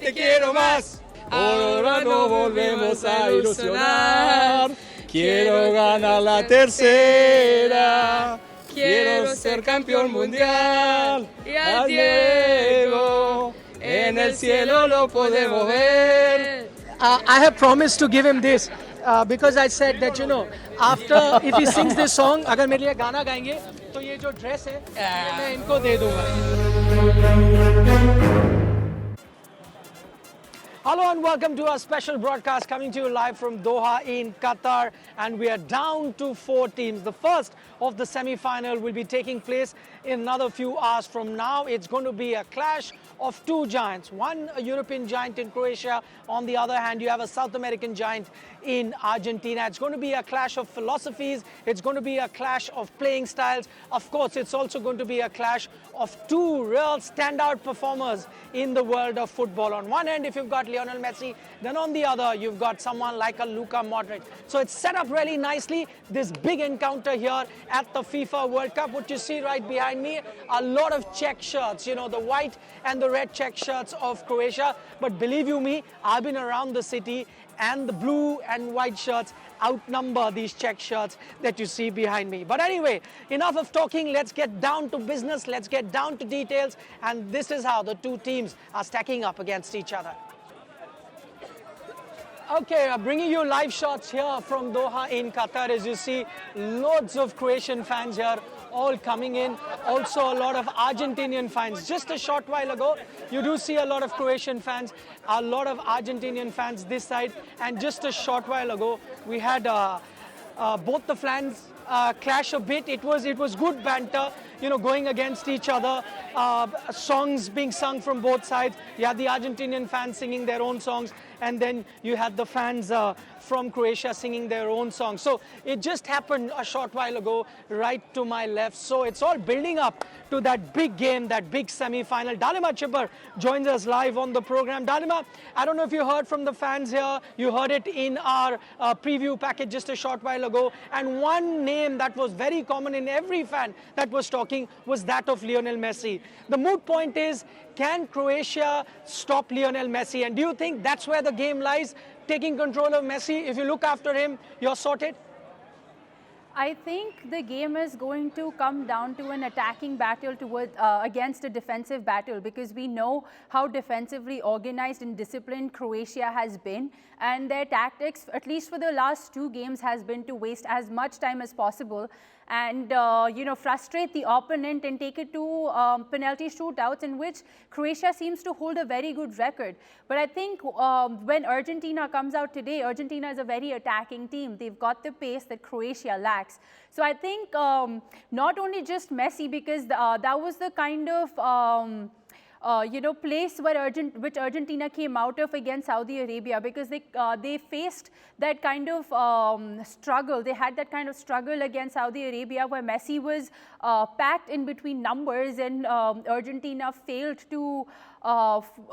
te quiero más. Ahora nos volvemos a ilusionar. Quiero ganar la tercera. Quiero ser campeón mundial. Y al Diego en el cielo lo podemos ver. I have promised to give him this because I said that, you know, after if he sings this song, अगर मेरे लिए गाना गाएंगे तो ये जो dress है ये मैं इनको दे दूंगा. Hello and welcome to our special broadcast coming to you live from Doha in Qatar, and we are down to 4 teams. The first of the semi-final will be taking place in another few hours from now. It's going to be a clash of 2 giants, one a European giant in Croatia, on the other hand you have a South American giant in Argentina. It's going to be a clash of philosophies, it's going to be a clash of playing styles. Of course, it's also going to be a clash of 2 real standout performers in the world of football. On one end, if you've got Lionel Messi, then on the other, you've got someone like a Messi-Modric. So it's set up really nicely, this big encounter here at the FIFA World Cup. What you see right behind me, a lot of check shirts, you know, the white and the red check shirts of Croatia. But believe you me, I've been around the city and the blue and white shirts outnumber these check shirts that you see behind me. But anyway, enough of talking. Let's get down to business. Let's get down to details. And this is how the 2 teams are stacking up against each other. Okay, bringing you live shots here from Doha in Qatar. As you see, loads of Croatian fans here, all coming in. Also a lot of Argentinian fans. Just a short while ago, you do see a lot of Croatian fans, a lot of Argentinian fans this side. And just a short while ago, we had both the fans clash a bit. It was good banter, you know, going against each other. Songs being sung from both sides. You had the Argentinian fans singing their own songs, and then you had the fans from Croatia singing their own songs. So it just happened a short while ago, right to my left. So it's all building up to that big game, that big semi-final. Dalima Chhibber joins us live on the program. Dalima, I don't know if you heard from the fans here. You heard it in our preview package just a short while ago. And one name that was very common in every fan that was talking was that of Lionel Messi. The moot point is, can Croatia stop Lionel Messi? And do you think that's where the game lies? Taking control of Messi, if you look after him, you're sorted? I think the game is going to come down to an attacking battle against a defensive battle, because we know how defensively organized and disciplined Croatia has been, and their tactics, at least for the last 2 games, has been to waste as much time as possible and you know, frustrate the opponent and take it to penalty shootouts, in which Croatia seems to hold a very good record. But I think when Argentina comes out today, Argentina is a very attacking team. They've got the pace that Croatia lacks. So I think not only just Messi, because that was the kind of you know, place where which Argentina came out of against Saudi Arabia, because they faced that kind of struggle. They had that kind of struggle against Saudi Arabia, where Messi was packed in between numbers, and Argentina failed to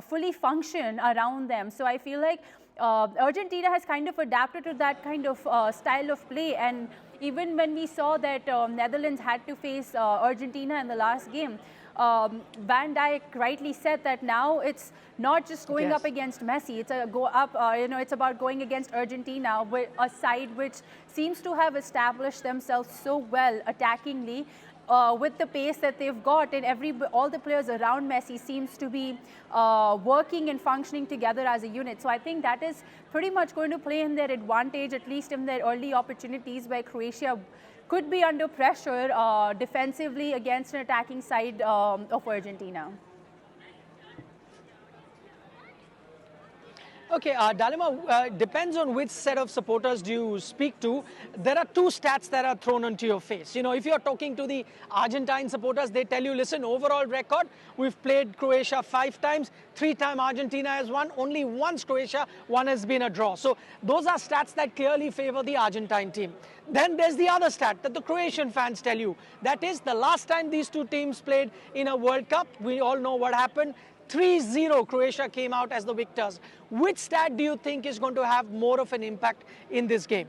fully function around them. So I feel like Argentina has kind of adapted to that kind of style of play. And even when we saw that Netherlands had to face Argentina in the last game, Van Dijk rightly said that now it's not just going up against Messi, it's you know, it's about going against Argentina, with a side which seems to have established themselves so well attackingly, with the pace that they've got, and all the players around Messi seems to be working and functioning together as a unit. So I think that is pretty much going to play in their advantage, at least in their early opportunities, where Croatia could be under pressure defensively against an attacking side of Argentina. Okay, Dalima, depends on which set of supporters do you speak to. There are 2 stats that are thrown onto your face. You know, if you're talking to the Argentine supporters, they tell you, listen, overall record, we've played Croatia 5 times, 3 times Argentina has won, only once Croatia, 1 has been a draw. So those are stats that clearly favor the Argentine team. Then there's the other stat that the Croatian fans tell you. That is, the last time these 2 teams played in a World Cup, we all know what happened. 3-0 Croatia came out as the victors. Which stat do you think is going to have more of an impact in this game?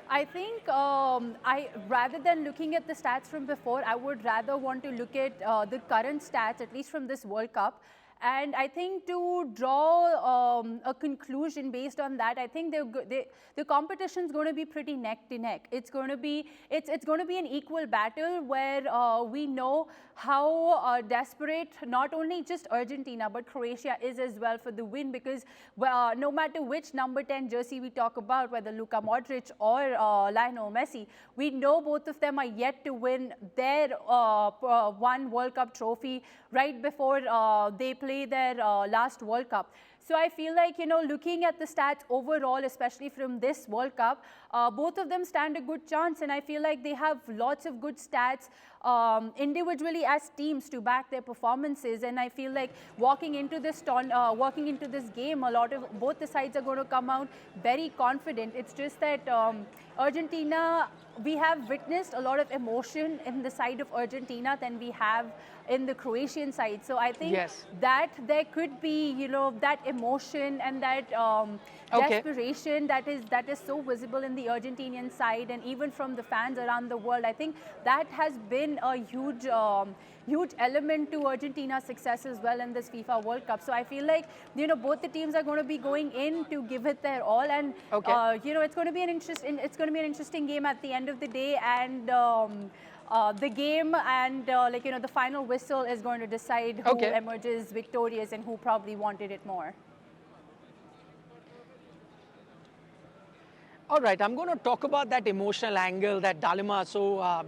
I think rather than looking at the stats from before, I would rather want to look at the current stats, at least from this World Cup. And I think to draw a conclusion based on that, I think the competition is going to be pretty neck to neck. It's going to be an equal battle where we know how desperate not only just Argentina but Croatia is as well for the win, because no matter which number 10 jersey we talk about, whether Luka Modric or Lionel Messi, we know both of them are yet to win their one World Cup trophy right before they play their last World Cup. So I feel like, looking at the stats overall, especially from this World Cup, both of them stand a good chance, and I feel like they have lots of good stats individually as teams to back their performances. And I feel like walking into this game, both the sides are going to come out very confident. It's just that Argentina, we have witnessed a lot of emotion in the side of Argentina than we have in the Croatian side. So I think that there could be, that emotion and that desperation that is so visible in the Argentinian side, and even from the fans around the world. I think that has been a huge element to Argentina's success as well in this FIFA World Cup. So I feel like, both the teams are going to be going in to give it their all, and it's going to be an interesting game at the end of the day, and the game and the final whistle is going to decide who emerges victorious and who probably wanted it more. All right, I'm going to talk about that emotional angle that Dalima so,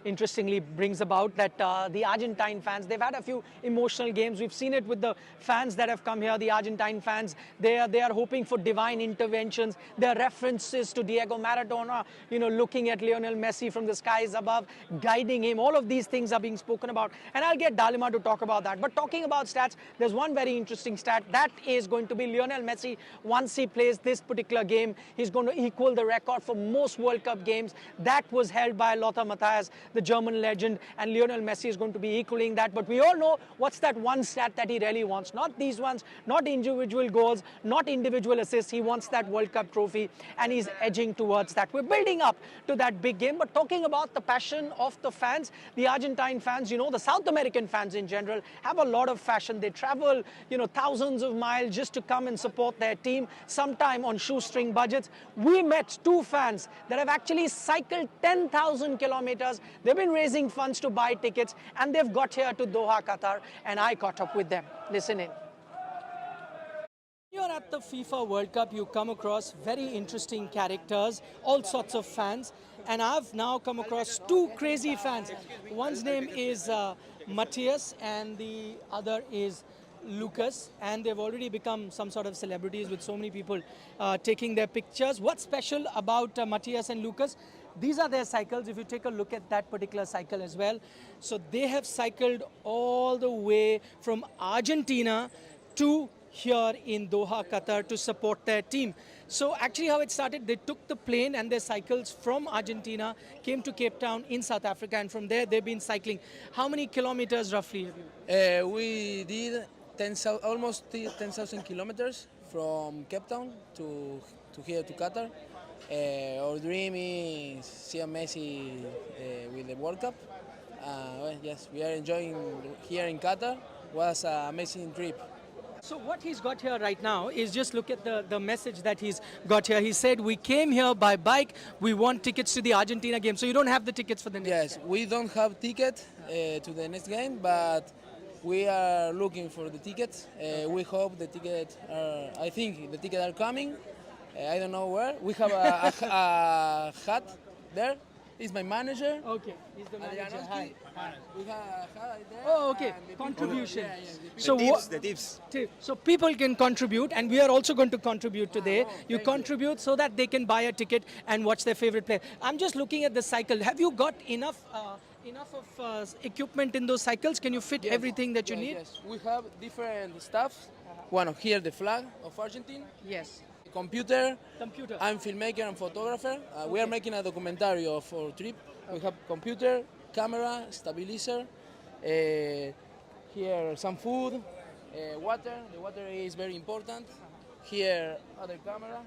interestingly brings about, that the Argentine fans, they've had a few emotional games. We've seen it with the fans that have come here, the Argentine fans. They are hoping for divine interventions. There are references to Diego Maradona, looking at Lionel Messi from the skies above, guiding him. All of these things are being spoken about. And I'll get Dalima to talk about that. But talking about stats, there's one very interesting stat. That is going to be Lionel Messi. Once he plays this particular game, he's going to equal the record for most World Cup games. That was held by Lothar Matthäus, the German legend, and Lionel Messi is going to be equaling that. But we all know what's that one stat that he really wants. Not these ones, not individual goals, not individual assists. He wants that World Cup trophy, and he's edging towards that. We're building up to that big game. But talking about the passion of the fans, the Argentine fans, the South American fans in general have a lot of passion. They travel, thousands of miles just to come and support their team, sometime on shoestring budgets. We met two fans that have actually cycled 10,000 kilometers. They've been raising funds to buy tickets, and they've got here to Doha, Qatar, and I caught up with them. Listen in. You're at the FIFA World Cup, you come across very interesting characters, all sorts of fans, and I've now come across two crazy fans. One's name is Matthias, and the other is Lucas, and they've already become some sort of celebrities with so many people taking their pictures. What's special about Matthias and Lucas? These are their cycles. If you take a look at that particular cycle as well. So they have cycled all the way from Argentina to here in Doha, Qatar, to support their team. So actually how it started, they took the plane and their cycles from Argentina, came to Cape Town in South Africa, and from there they've been cycling. How many kilometers roughly have you? We did almost 10,000 kilometers from Cape Town to here to Qatar. Our dream is see Messi with the World Cup. Well, yes, we are enjoying here in Qatar. It was an amazing trip. So what he's got here right now is, just look at the message that he's got here. He said, we came here by bike, we want tickets to the Argentina game. So you don't have the tickets for the next game? We don't have ticket to the next game, but we are looking for the tickets. We hope the tickets are, I think the tickets are coming. I don't know where. We have a hat there. He's my manager. Okay, he's the manager. Hi. We have a hat there. Oh, okay. Contribution. So the tips. So people can contribute, and we are also going to contribute today. You contribute so that they can buy a ticket and watch their favorite player. I'm just looking at the cycle. Have you got enough of equipment in those cycles? Can you fit everything that you need? Yes, we have different stuff. One here, the flag of Argentina. Yes. Computer. I'm filmmaker and photographer. We are making a documentary of our trip. We have computer, camera, stabilizer. Here some food, water. The water is very important. Here other camera.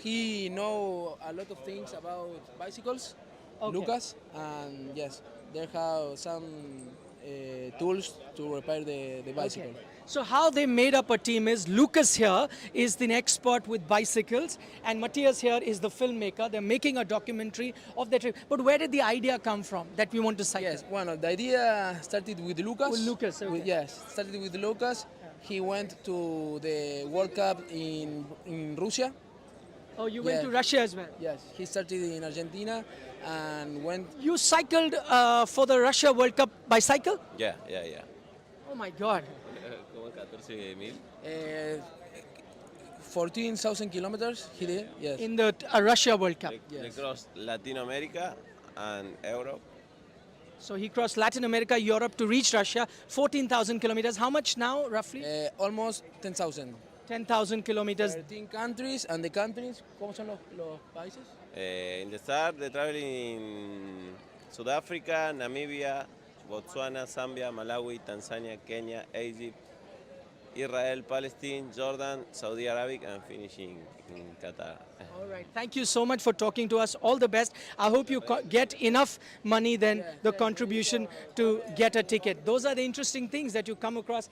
He know a lot of things about bicycles. Lucas, and yes, they have some tools to repair the bicycle. Okay. So how they made up a team is Lucas here is the expert with bicycles and Matthias here is the filmmaker. They're making a documentary of the trip. But where did the idea come from that we want to cycle? Yes, well, the idea started with Lucas. With Lucas, okay. Yes, started with Lucas. He went to the World Cup in Russia. Oh, you went Yeah. to Russia as well? Yes, he started in Argentina and went. You cycled for the Russia World Cup by cycle? Yeah. Oh my God. Como 14.000. 14,000 kilometers he did, yes. In the Russia World Cup. They crossed Latin America and Europe. So he crossed Latin America, Europe to reach Russia, 14,000 kilometers. How much now, roughly? Almost 10,000. 10,000 kilometers. 13 countries, and the countries, ¿cómo son los países? In the start, they traveled in South Africa, Namibia, Botswana, Zambia, Malawi, Tanzania, Kenya, Egypt, Israel, Palestine, Jordan, Saudi Arabia, and finishing in Qatar. All right. Thank you so much for talking to us. All the best. I hope you get enough money then the contribution to get a ticket. Those are the interesting things that you come across.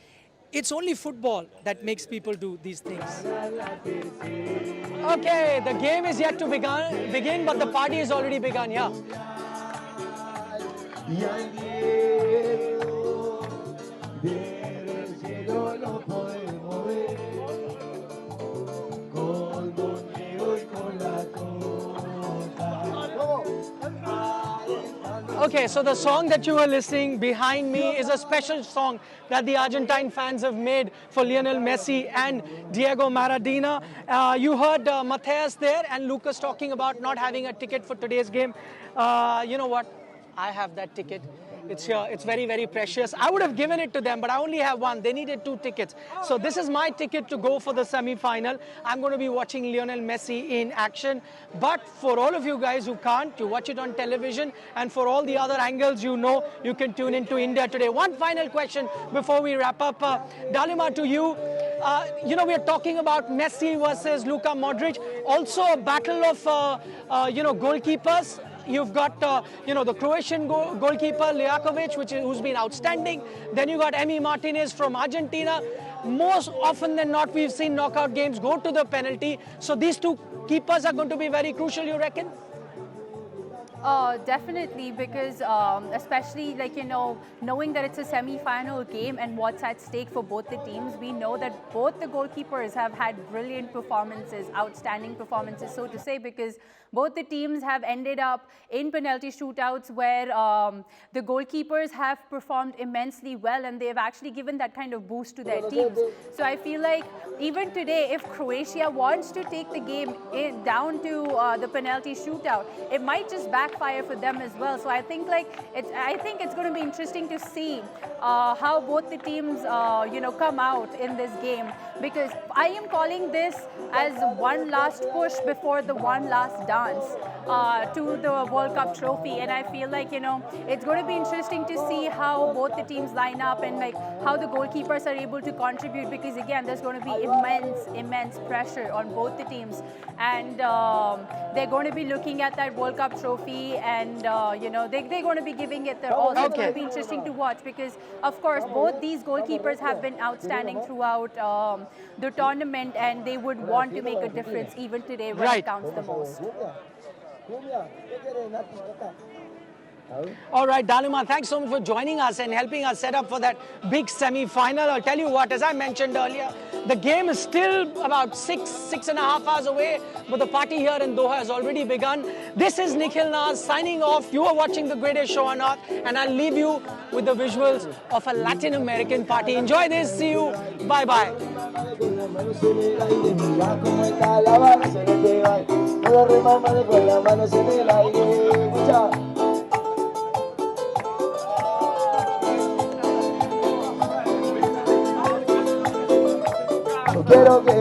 It's only football that makes people do these things. Okay, the game is yet to begin, but the party has already begun, yeah. Okay, so the song that you are listening behind me is a special song that the Argentine fans have made for Lionel Messi and Diego Maradona. You heard Matthias there and Lucas talking about not having a ticket for today's game. You know what? I have that ticket. It's here. It's very, very precious. I would have given it to them, but I only have one. They needed 2 tickets. So this is my ticket to go for the semi-final. I'm going to be watching Lionel Messi in action. But for all of you guys who can't, you watch it on television. And for all the other angles, you know, you can tune into India Today. One final question before we wrap up. Dalima, to you. You know, we're talking about Messi versus Luka Modric. Also a battle of, goalkeepers. You've got, the Croatian goalkeeper, Lijakovic, who's been outstanding. Then you got Emi Martinez from Argentina. Most often than not, we've seen knockout games go to the penalty. So these 2 keepers are going to be very crucial, you reckon? Definitely, because especially knowing that it's a semi-final game and what's at stake for both the teams, we know that both the goalkeepers have had brilliant performances, outstanding performances, so to say, because both the teams have ended up in penalty shootouts where the goalkeepers have performed immensely well and they've actually given that kind of boost to their teams. So I feel like even today, if Croatia wants to take the game down to the penalty shootout, it might just backfire for them as well. So I think it's going to be interesting to see how both the teams come out in this game, because I am calling this as one last push before the one last dance to the World Cup trophy. And I feel like it's going to be interesting to see how both the teams line up and how the goalkeepers are able to contribute, because again there's going to be immense pressure on both the teams, and they're going to be looking at that World Cup trophy, and they're going to be giving it their all. So it's going to be interesting to watch, because of course both these goalkeepers have been outstanding throughout the tournament, and they would want to make a difference even today when it counts the most. All right, Dalima, thanks so much for joining us and helping us set up for that big semi-final. I'll tell you what, as I mentioned earlier, the game is still about 6.5 hours away, but the party here in Doha has already begun. This is Nikhil Naz signing off. You are watching The Greatest Show on Earth, and I'll leave you with the visuals of a Latin American party. Enjoy this. See you. Bye-bye. Quiero que